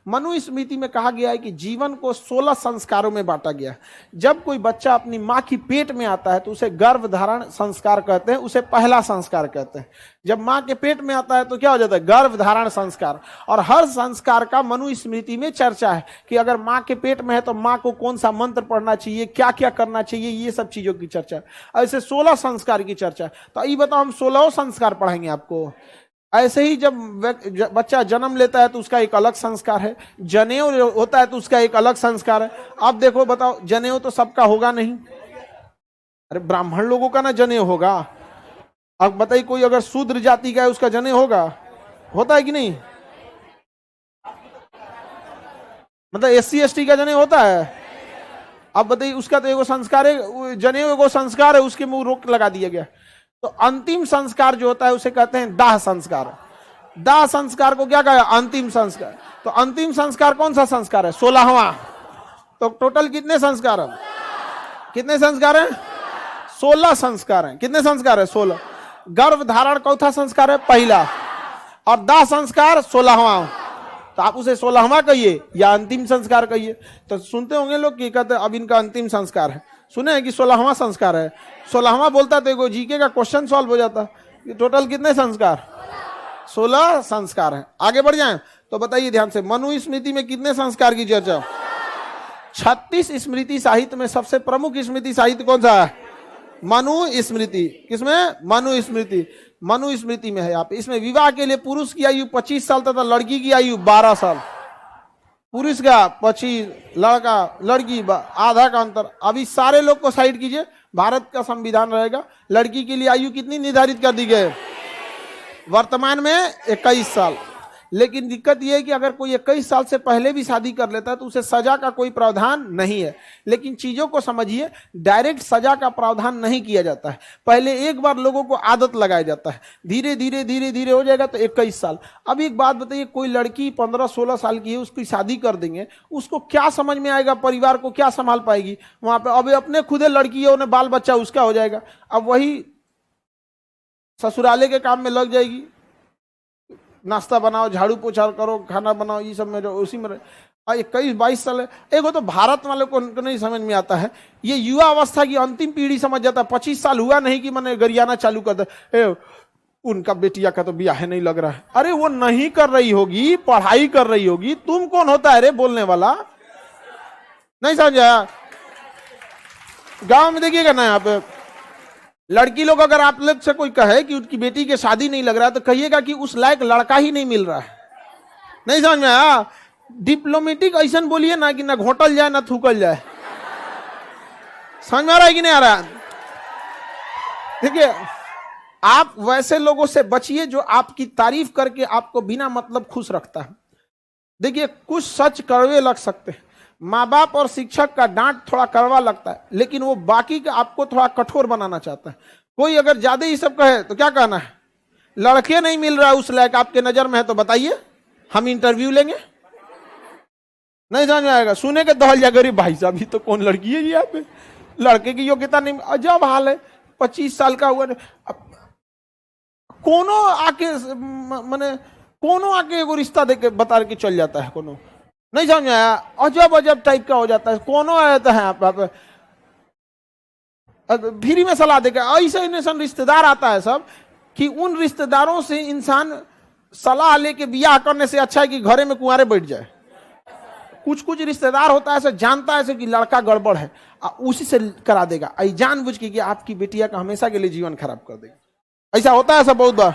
मनुस्मृति में कहा गया है कि जीवन को 16 संस्कारों में बांटा गया है। जब कोई बच्चा अपनी माँ की पेट में आता है तो उसे गर्भधारण संस्कार कहते हैं, उसे पहला संस्कार कहते हैं। जब माँ के पेट में आता है तो क्या हो जाता है, गर्भधारण संस्कार। और हर संस्कार का मनुस्मृति में चर्चा है कि अगर माँ के पेट में है तो माँ को कौन सा मंत्र पढ़ना चाहिए, क्या क्या करना चाहिए, ये सब चीजों की चर्चा है। ऐसे 16 संस्कार की चर्चा है। तो ये बताओ, हम 16 संस्कार पढ़ाएंगे आपको। ऐसे ही जब बच्चा जन्म लेता है तो उसका एक अलग संस्कार है, जनेऊ होता है तो उसका एक अलग संस्कार है। अब देखो बताओ, जनेऊ तो सबका होगा नहीं, अरे ब्राह्मण लोगों का ना जनेऊ होगा। अब बताइए कोई अगर शूद्र जाति का है उसका जनेऊ होता है कि नहीं? मतलब SC ST का जनेऊ होता है? अब बताइए, उसका तो एगो संस्कार है, जनेऊ एगो संस्कार है, उसके मुंह रोक लगा दिया गया। तो अंतिम संस्कार जो होता है उसे कहते हैं दाह संस्कार। दाह संस्कार को क्या कहा? अंतिम संस्कार। तो अंतिम संस्कार कौन सा संस्कार है? 16वां। तो टोटल कितने संस्कार है? कितने संस्कार है? 16 संस्कार है। कितने संस्कार है? 16। गर्भधारण चौथा संस्कार है, पहला, और दाह संस्कार 16वां। तो आप उसे 16वां कहिए या अंतिम संस्कार कहिए। तो सुनते होंगे लोग कि कहते हैं अब इनका अंतिम संस्कार है, सुने हैं कि 16वां संस्कार है। 16वां बोलता तो एगो जीके का क्वेश्चन सॉल्व हो जाता। ये टोटल कितने संस्कार? 16 संस्कार है। आगे बढ़ जाएं तो बताइए ध्यान से, मनु स्मृति में कितने संस्कार की चर्चा? 36 स्मृति साहित्य में सबसे प्रमुख स्मृति साहित्य कौन सा है? मनु स्मृति। किसमें? मनु स्मृति। मनु स्मृति में है यहाँ पे। इसमें विवाह के लिए पुरुष की आयु 25 साल तथा लड़की की आयु 12 साल। पुरुष का 25, लड़की आधा का अंतर। अभी सारे लोग को साइड कीजिए, भारत का संविधान रहेगा। लड़की के लिए आयु कितनी निर्धारित कर दी गई? वर्तमान में 21 साल। लेकिन दिक्कत यह है कि अगर कोई 21 साल से पहले भी शादी कर लेता है तो उसे सजा का कोई प्रावधान नहीं है। लेकिन चीजों को समझिए, डायरेक्ट सजा का प्रावधान नहीं किया जाता है। पहले एक बार लोगों को आदत लगाया जाता है, धीरे धीरे धीरे धीरे हो जाएगा तो 21 साल। अब एक बात बताइए, कोई लड़की 15-16 साल की है, उसकी शादी कर देंगे, उसको क्या समझ में आएगा? परिवार को क्या संभाल पाएगी वहां पर? अब अपने खुदे लड़की है, उन्हें बाल बच्चा उसका हो जाएगा। अब वही ससुराले के काम में लग जाएगी, नाश्ता बनाओ, झाड़ू पोछा करो, खाना बनाओ, ये सब में उसी में 21-22 साल है। एक तो भारत वाले को नहीं समझ में आता है, ये युवा अवस्था की अंतिम पीढ़ी समझ जाता है। 25 साल हुआ नहीं कि मैंने गरियाना चालू कर दे, उनका बेटिया का तो ब्याह नहीं लग रहा है। अरे वो नहीं कर रही होगी, पढ़ाई कर रही होगी, तुम कौन होता है रे बोलने वाला? नहीं समझा? गांव में देखिएगा ना, यहाँ पे लड़की लोग अगर आप लोग से कोई कहे कि उनकी बेटी की शादी नहीं लग रहा है तो कहिएगा कि उस लायक लड़का ही नहीं मिल रहा है। नहीं समझ में आया? डिप्लोमेटिक ऐसा बोलिए ना कि ना घोटल जाए ना थूकल जाए। समझ में आ रहा है कि नहीं आ रहा? देखिए, आप वैसे लोगों से बचिए जो आपकी तारीफ करके आपको बिना मतलब खुश रखता है। देखिए, कुछ सच कड़वे लग सकते हैं, माँ बाप और शिक्षक का डांट थोड़ा कड़वा लगता है, लेकिन वो बाकी का आपको थोड़ा कठोर बनाना चाहता है। कोई अगर ज्यादा ही सब कहे तो क्या कहना है? लड़के नहीं मिल रहा है उस लायक आपके नजर में है तो बताइए, हम इंटरव्यू लेंगे। नहीं समझ में आएगा? सुने के दहल जा, गरीब भाई साहब ये तो कौन लड़की है यहाँ पे, लड़के की योग्यता नहीं। अजब हाल है, 25 साल का हुआ, कोनो आके माने कोनो आके एगो रिश्ता देके बता के चल जाता है कोनो। नहीं समझ आया? अजब अजब टाइप का हो जाता है। कोनो आता है आप फ्री में सलाह देकर। ऐसा रिश्तेदार आता है सब कि उन रिश्तेदारों से इंसान सलाह लेके बियाह करने से अच्छा है कि घरे में कुंवारे बैठ जाए। कुछ रिश्तेदार होता है ऐसा, जानता है कि लड़का गड़बड़ है, उसी से करा देगा, जानबूझ के कि आपकी बेटिया का हमेशा के लिए जीवन खराब कर देगा। ऐसा होता है ऐसा बहुत बार।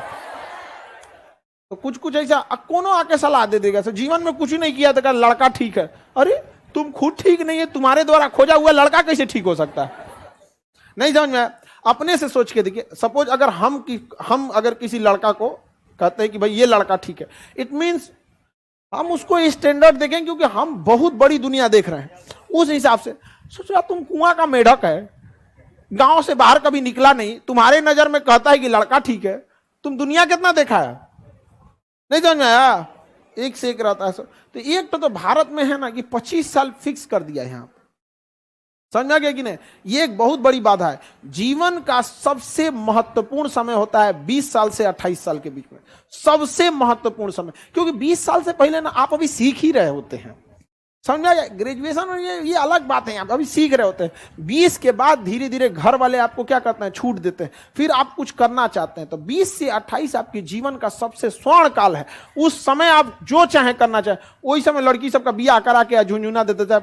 तो कुछ ऐसा कोनो आके सलाह दे देगा, सर जीवन में कुछ ही नहीं किया तो लड़का ठीक है। अरे तुम खुद ठीक नहीं है, तुम्हारे द्वारा खोजा हुआ लड़का कैसे ठीक हो सकता है? नहीं समझ में? अपने से सोच के देखिए, सपोज अगर हम अगर किसी लड़का को कहते हैं कि भाई ये लड़का ठीक है, इट मीन्स हम उसको स्टैंडर्ड देखें, क्योंकि हम बहुत बड़ी दुनिया देख रहे हैं। उस हिसाब से सोचो, तुम कुआं का मेढक है, गांव से बाहर कभी निकला नहीं, तुम्हारे नजर में कहता है कि लड़का ठीक है, तुम दुनिया कितना देखा है? नहीं समझ में आया? एक से एक रहता है सब। तो एक तो भारत में है ना कि 25 साल फिक्स कर दिया है यहाँ पे। समझा गया कि नहीं? ये एक बहुत बड़ी बाधा है। जीवन का सबसे महत्वपूर्ण समय होता है 20 साल से 28 साल के बीच में, सबसे महत्वपूर्ण समय। क्योंकि 20 साल से पहले ना आप अभी सीख ही रहे होते हैं। समझा? ग्रेजुएशन और ये अलग बात है, आप अभी सीख रहे होते हैं। 20 के बाद धीरे धीरे घर वाले आपको क्या करते हैं? छूट देते हैं, फिर आप कुछ करना चाहते हैं। तो 20 से 28 आपके जीवन का सबसे स्वर्ण काल है। उस समय आप जो चाहे करना चाहे। वही समय लड़की सबका बियाह करा के झुंझुना देते थे।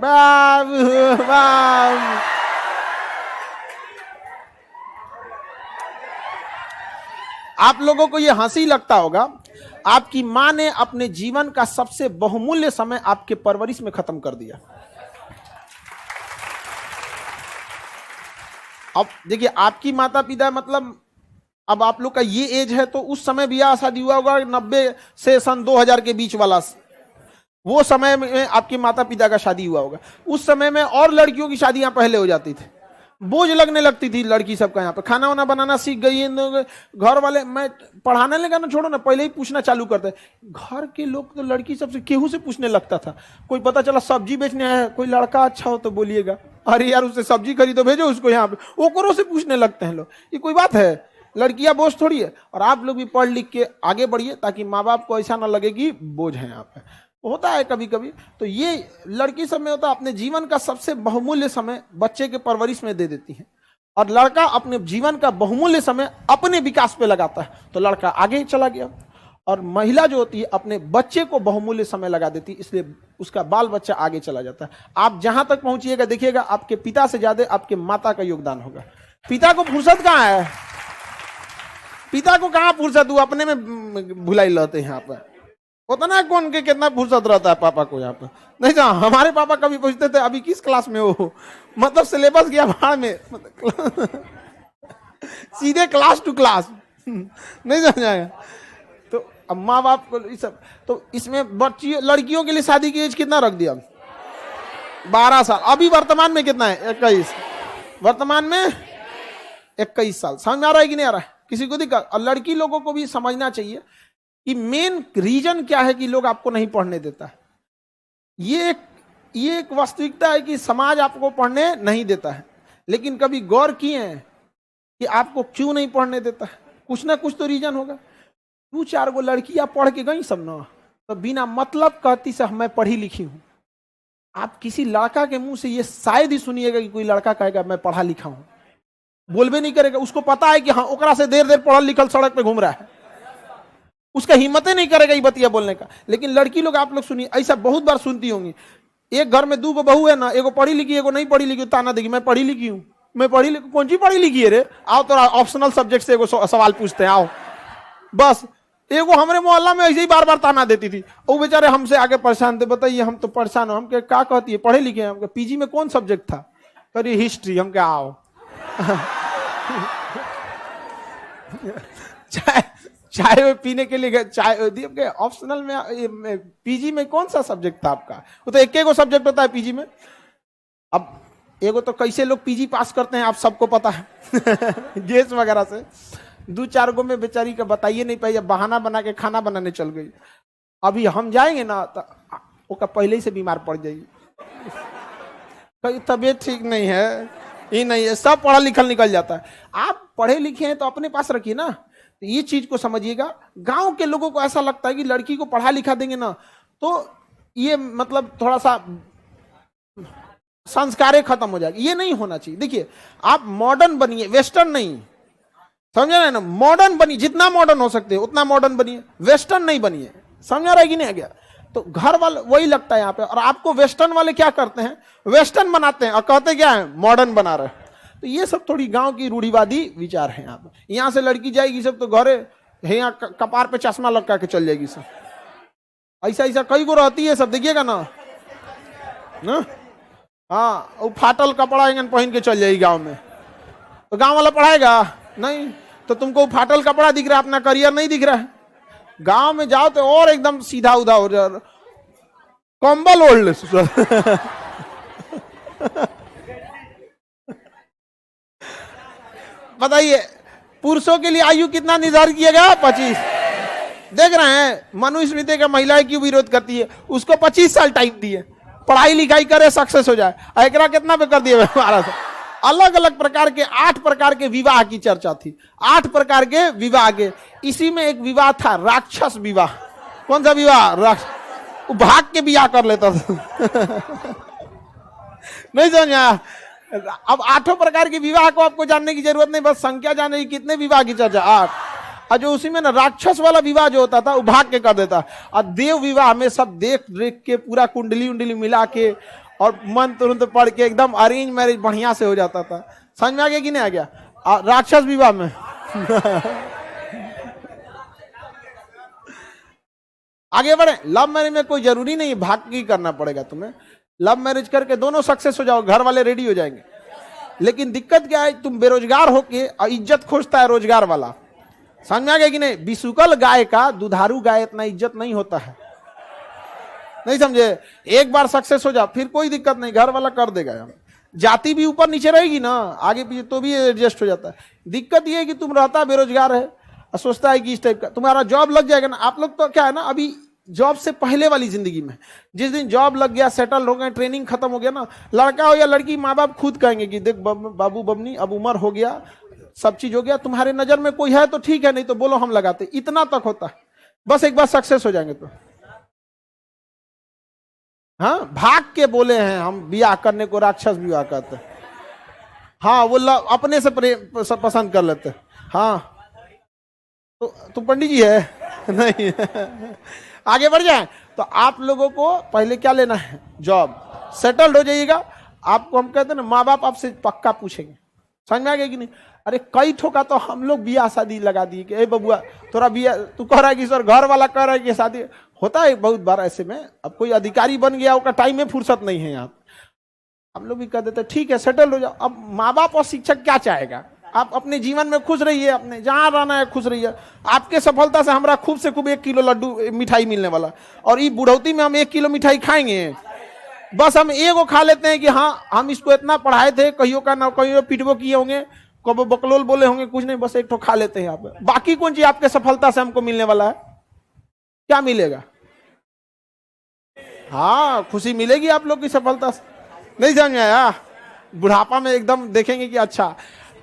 आप लोगों को यह हंसी लगता होगा, आपकी मां ने अपने जीवन का सबसे बहुमूल्य समय आपके परवरिश में खत्म कर दिया। अब देखिए, आपकी माता पिता मतलब अब आप लोग का ये एज है तो उस समय ब्याह शादी हुआ होगा 90 से सन 2000 के बीच वाला, वो समय में आपके माता पिता का शादी हुआ होगा। उस समय में और लड़कियों की शादियां पहले हो जाती थी, बोझ लगने लगती थी लड़की सबका। यहाँ पे खाना वाना बनाना सीख गई, घर वाले, मैं पढ़ाने लगा ना, छोड़ो ना, पहले ही पूछना चालू करते। घर के लोग तो लड़की सबसे केहू से पूछने लगता था। कोई पता चला सब्जी बेचने आया है, कोई लड़का अच्छा हो तो बोलिएगा, अरे यार उससे सब्जी खरीदो भेजो उसको, यहाँ पे ओकरों से पूछने लगते हैं लोग। ये कोई बात है? लड़कियां बोझ थोड़ी है। और आप लोग भी पढ़ लिख के आगे बढ़िए ताकि माँ बाप को ऐसा ना लगे कि बोझ है यहाँ पे। होता है कभी कभी। तो ये लड़की सब में होता है, अपने जीवन का सबसे बहुमूल्य समय बच्चे के परवरिश में दे देती है, और लड़का अपने जीवन का बहुमूल्य समय अपने विकास पे लगाता है, तो लड़का आगे चला गया। और महिला जो होती है अपने बच्चे को बहुमूल्य समय लगा देती है, इसलिए उसका बाल बच्चा आगे चला जाता है। आप जहां तक पहुंचिएगा देखिएगा आपके पिता से ज्यादा आपके माता का योगदान होगा। पिता को फुर्सत कहाँ है, पिता को कहाँ फुर्सत, वो अपने में भुलाई रहते हैं। यहाँ पर होता ना कौन के कितना फुर्सत रहता है पापा को यहाँ पर। नहीं जा, हमारे पापा कभी पूछते थे अभी किस क्लास में हो, मतलब सिलेबस गया भाड़ में, मतलब सीधे क्लास टू क्लास, नहीं समझाएगा। तो अब माँ बाप को सब, तो इसमें बच्ची लड़कियों के लिए शादी की एज कितना रख दिया, 12 साल। अभी वर्तमान में कितना है, 21, वर्तमान में 21 साल। समझ में आ रहा है कि नहीं आ रहा है किसी को दिक्कत। और लड़की लोगों को भी समझना चाहिए कि मेन रीजन क्या है कि लोग आपको नहीं पढ़ने देता है। ये एक वास्तविकता है कि समाज आपको पढ़ने नहीं देता है, लेकिन कभी गौर किए हैं कि आपको क्यों नहीं पढ़ने देता है? कुछ ना कुछ तो रीजन होगा। 2-4 गो लड़कियां पढ़ के गई सब ना, तो बिना मतलब कहती से मैं पढ़ी लिखी हूं। आप किसी लड़का के मुंह से ये शायद ही सुनिएगा कि कोई लड़का कहेगा मैं पढ़ा लिखा हूं, बोलबे नहीं करेगा। उसको पता है कि हाँ ओकरा से देर देर पढ़ल लिखल सड़क पे घूम रहा है, उसका हिम्मत नहीं करेगा ये बतिया बोलने का। लेकिन लड़की लोग, आप लोग सुनिए, ऐसा बहुत बार सुनती होंगी, एक घर में 2 गो बहू है ना, एगो पढ़ी लिखी एगो नहीं पढ़ी लिखी, ताना देगी मैं पढ़ी लिखी हूँ, मैं पढ़ी लिखी। कौन सी पढ़ी लिखी है रे, आओ तो ऑप्शनल सब्जेक्ट से एगो सवाल पूछते हैं, आओ बस। एगो हमारे मोहल्ला में ऐसे ही बार बार ताना देती थी, वो बेचारे हमसे आगे परेशान थे। बताइए हम तो परेशान हो। हम क्या कहती है, पढ़े लिखे हैं। हम पीजी में कौन सब्जेक्ट था, करिए हिस्ट्री। हम क्या आओ चाय पीने के लिए चाय ऑप्शनल में पीजी में कौन सा सब्जेक्ट था आपका? वो तो एक गो सब्जेक्ट होता है पीजी में। अब एगो तो कैसे लोग पीजी पास करते हैं आप सबको पता है गैस वगैरह से। 2-4 गो में बेचारी का बताइए नहीं पाई, बहाना बना के खाना बनाने चल गई। अभी हम जाएंगे ना तो वो पहले ही से बीमार पड़ जाएगी, कहीं तबीयत ठीक नहीं है, ये नहीं है, सब पढ़ा लिखल निकल जाता है। आप पढ़े लिखे हैं तो अपने पास रखिए ना। तो ये चीज को समझिएगा। गांव के लोगों को ऐसा लगता है कि लड़की को पढ़ा लिखा देंगे ना तो ये मतलब थोड़ा सा संस्कारें खत्म हो जाएगी। ये नहीं होना चाहिए। देखिए आप मॉडर्न बनिए, वेस्टर्न नहीं, समझा ना, मॉडर्न बनिए, जितना मॉडर्न हो सकते हैं उतना मॉडर्न बनिए, वेस्टर्न नहीं बनिए। समझा रहा है कि नहीं आ गया? तो घर वाले वही लगता है यहाँ पे। और आपको वेस्टर्न वाले क्या करते हैं, वेस्टर्न बनाते हैं और कहते क्या है, मॉडर्न बना रहे हैं। तो ये सब थोड़ी गांव की रूढ़िवादी विचार है। यहाँ पे यहाँ से लड़की जाएगी सब तो घरे यहाँ कपार पे चश्मा लटका के चल जाएगी सब। ऐसा कई गो रहती है सब, देखिएगा ना। हाँ, वो फाटल कपड़ा पहन के चल जाएगी गांव में, तो गांव वाला पढ़ाएगा नहीं। तो तुमको फाटल कपड़ा दिख रहा है, अपना करियर नहीं दिख रहा है। गांव में जाओ तो और एकदम सीधा उधा हो जा, कंबल ओढ़ ले बताइए पुरुषों के लिए आयु कितना निर्धारित किया गया, 25। देख रहे हैं मनुस्मृति का महिलाएं क्यों विरोध करती है, उसको 25 साल टाइम दिए, पढ़ाई लिखाई करे सक्सेस हो जाए। एकरा कितना पे कर दिए 12 साल। अलग अलग प्रकार के 8 प्रकार के विवाह की चर्चा थी, 8 प्रकार के विवाह के। इसी में एक विवाह था राक्षस विवाह। कौन सा विवाह? वो भाग के विवाह कर लेता था नहीं समझा? अब 8 प्रकार के विवाह को आपको जानने की जरूरत नहीं, बस संख्या जानने की, कितने विवाह की चर्चा, 8। और जो उसी में ना राक्षस वाला विवाह जो होता था वो भाग के कर देता। और देव विवाह में सब देख देख के पूरा कुंडली उंडली मिला के और मंत्र उंत्र पढ़ के एकदम अरेंज मैरिज बढ़िया से हो जाता था। समझ में आ गया कि नहीं आ गया? राक्षस विवाह में आगे बढ़े। लव मैरिज में कोई जरूरी नहीं भाग के करना पड़ेगा तुम्हें। लव मैरिज करके दोनों सक्सेस हो जाओ, घर वाले रेडी हो जाएंगे। लेकिन दिक्कत क्या है, तुम बेरोजगार होके इज्जत खोजता है रोजगार वाला। समझ में आ गया कि नहीं? बिसुकल गाय का दुधारू गाय इतना इज्जत नहीं होता है, नहीं समझे? एक बार सक्सेस हो जा फिर कोई दिक्कत नहीं, घर वाला कर देगा। जाति भी ऊपर नीचे रहेगी ना आगे पीछे तो भी एडजस्ट हो जाता है। दिक्कत ये है कि तुम रहता बेरोजगार है और सोचता है कि इस टाइप का तुम्हारा जॉब लग जाएगा ना। आप लोग तो क्या है ना, अभी जॉब से पहले वाली जिंदगी में, जिस दिन जॉब लग गया, सेटल हो गए, ट्रेनिंग खत्म हो गया ना, लड़का हो या लड़की, माँ बाप खुद कहेंगे कि देख बाबू बबनी अब उम्र हो गया, सब चीज हो गया, तुम्हारे नजर में कोई है तो ठीक है, नहीं तो बोलो हम लगाते। इतना तक होता है, बस एक बार सक्सेस हो जाएंगे तो हाँ, भाग के बोले हैं हम ब्याह करने को राक्षस विवाह कहते हैं। हाँ, वो अपने से पसंद कर लेते हैं। हाँ, तो पंडित जी है नहीं आगे बढ़ जाए। तो आप लोगों को पहले क्या लेना है, जॉब, सेटल्ड हो जाइएगा। आपको हम कहते हैं ना, माँ बाप आपसे पक्का पूछेंगे, समझ में आ गया कि नहीं। अरे कई ठोका तो हम लोग बियाह शादी लगा दिए कि ए बबुआ थोड़ा बियाह, तू कह रहा है कि सर घर वाला कह रहा है कि शादी होता है बहुत बार ऐसे में। अब कोई अधिकारी बन गया, उसका टाइम में फुर्सत नहीं है यहाँ, हम लोग भी कह देते ठीक है सेटल हो जाओ। अब माँ बाप और शिक्षक क्या चाहेगा, आप अपने जीवन में खुश रहिए, अपने जहां रहना है खुश रहिए। आपके सफलता से हमारा खूब से खूब 1 किलो लड्डू मिठाई मिलने वाला, और ये बुढ़ौती में हम 1 किलो मिठाई खाएंगे। बस हम एगो खा लेते हैं कि हाँ हम इसको इतना पढ़ाए थे, कहियो का ना कहियो पिटबो किए होंगे, कबो बकलोल बोले होंगे, कुछ नहीं, बस एक तो खा लेते हैं। आप बाकी कौन चीज आपके सफलता से हमको मिलने वाला है, क्या मिलेगा। हाँ, खुशी मिलेगी आप लोग की सफलता से, नहीं समझ में आया। बुढ़ापा में एकदम देखेंगे कि अच्छा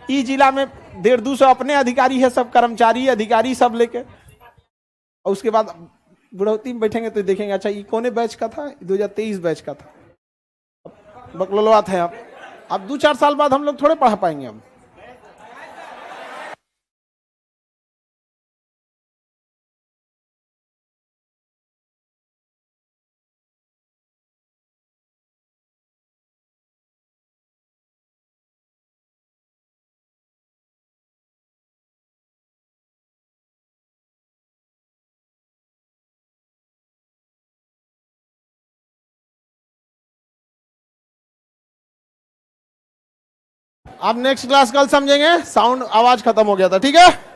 ई जिला में 150-200 अपने अधिकारी है, सब कर्मचारी अधिकारी सब लेके, और उसके बाद बुढ़ौती में बैठेंगे तो देखेंगे अच्छा ये कौने बैच का था, 2023 बैच का था, बकलोलवा थे आप। अब 2-4 साल बाद हम लोग थोड़े पढ़ा पाएंगे हम। आप नेक्स्ट क्लास कल समझेंगे, साउंड आवाज खत्म हो गया था, ठीक है।